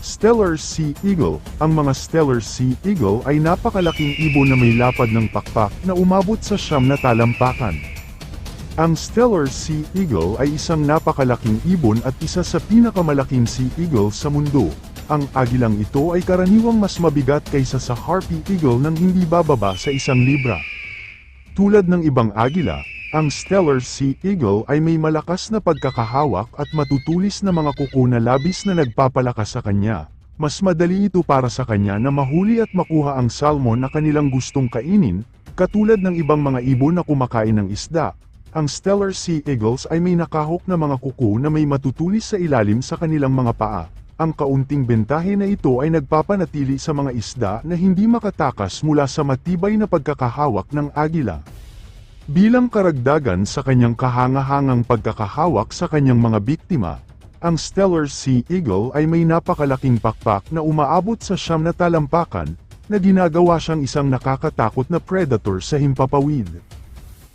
Stellar Sea Eagle. Ang mga Stellar Sea Eagle ay napakalaking ibon na may lapad ng pakpak na umabot sa 9 na talampakan. Ang Stellar Sea Eagle ay isang napakalaking ibon at isa sa pinakamalaking sea eagle sa mundo. Ang agilang ito ay karaniwang mas mabigat kaysa sa Harpy Eagle nang hindi bababa sa 1 libra. Tulad ng ibang agila, ang Stellar Sea Eagle ay may malakas na pagkakahawak at matutulis na mga kuko na labis na nagpapalakas sa kanya. Mas madali ito para sa kanya na mahuli at makuha ang salmon na kanilang gustong kainin, katulad ng ibang mga ibon na kumakain ng isda. Ang Stellar Sea Eagles ay may nakahok na mga kuko na may matutulis sa ilalim sa kanilang mga paa. Ang kaunting bentahe na ito ay nagpapanatili sa mga isda na hindi makatakas mula sa matibay na pagkakahawak ng agila. Bilang karagdagan sa kanyang kahangahangang pagkakahawak sa kanyang mga biktima, ang Stellar Sea Eagle ay may napakalaking pakpak na umaabot sa 9 na talampakan, na ginagawa siyang isang nakakatakot na predator sa himpapawid.